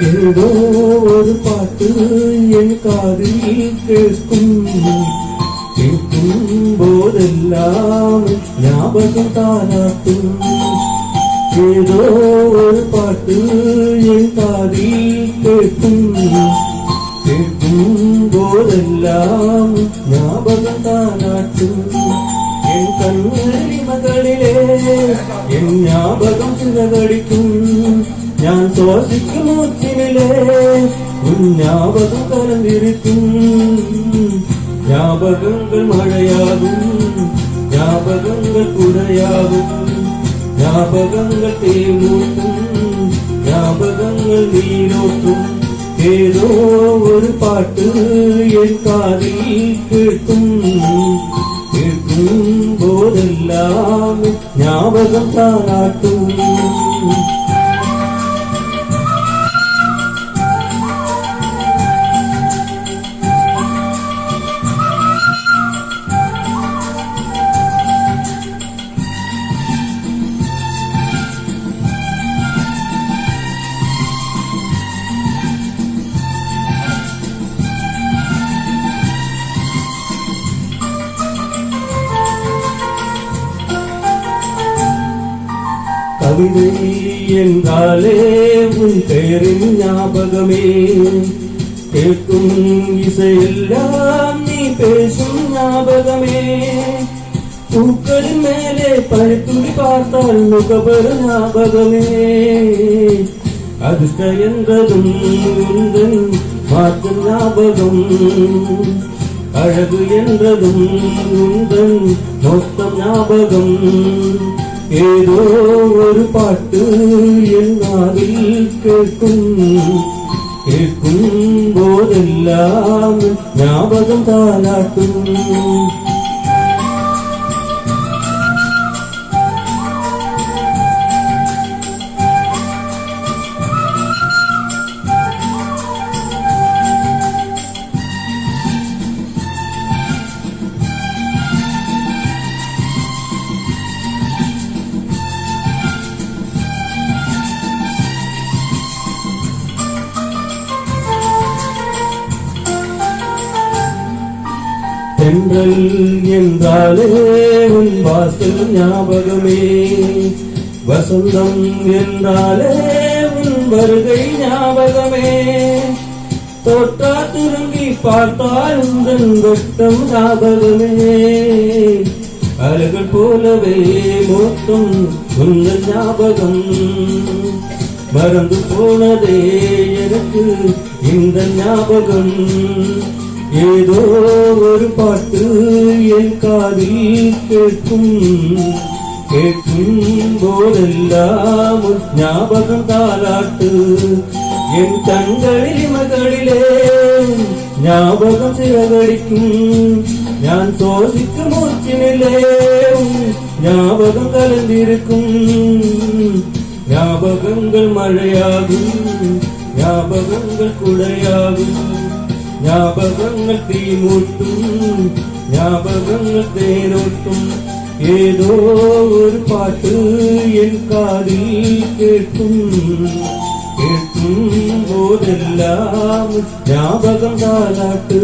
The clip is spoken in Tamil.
ஏதோ ஒரு பாட்டு என் காதில் கேட்கும் போதெல்லாம் ஞாபகம் தானாட்டும். ஏதோ ஒரு பாட்டு என் காதில் கேட்கும் போதெல்லாம் ஞாபகம் தானாட்டும். என் கண்மணி மகளிலே என் ஞாபகம் சிறகடிக்கும். ഞാൻ சுவாசிக்கும் மூச்சினிலே உன் ஞாபகம் கலந்திருக்கும். ஞாபகங்கள் மழையாகும், ஞாபகங்கள் குடையாகும், ஞாபகங்கள் தேனூட்டும், ஞாபகங்கள் நீரோட்டும். ஏதோ ஒரு பாட்டு என் காதில் கேட்கும் போதெல்லாம் ஞாபகம் தானாட்டும். கவிதை என்றாலே உன் பெயரின் ஞாபகமே. கேட்கும் இசையெல்லாம் நீ பேசும் ஞாபகமே. பூக்களின் மேலே பனித்துளி பார்த்தால் முகபெரு ஞாபகமே. அதிர்ஷ்ட என்றதும் உந்தன் மாற்று ஞாபகம். அழகு என்றதும் உந்தன் மொத்தம் ஞாபகம். ஏதோ ஒரு பாட்டு என் காதில் கேட்கும் போதெல்லாம் ஞாபகம் தானாட்டும். தென்றல் என்றாலே உன் வாசல் ஞாபகமே. வசந்தம் என்றாலே உன் வருகை ஞாபகமே. தோற்றா திரும்பி பார்த்தால் உங்கள் வெட்டம் ஞாபகமே. அலைகள் போலவே மொத்தம் உங்கள் ஞாபகம். மறந்து போனதே எனக்கு இந்த ஞாபகம். ஏதோ ஒரு பாட்டு என் காதில் கேட்கும் போதெல்லாம் ஞாபகம் தாலாட்டு. என் கண்களில் மகளிலே ஞாபகம் சிறகடிக்கும். நான் சோசிக்கும் மூச்சினிலே ஞாபகம் கலந்திருக்கும். ஞாபகங்கள் மழையாகும், ஞாபகங்கள் குடையாகும், ஞாபகங்கள் தீமூட்டும், ஞாபகங்கள் தேனோட்டும். ஏதோ ஒரு பாட்டு என் காதில் கேட்கும் போதெல்லாம் ஞாபகம் தாலாட்டு.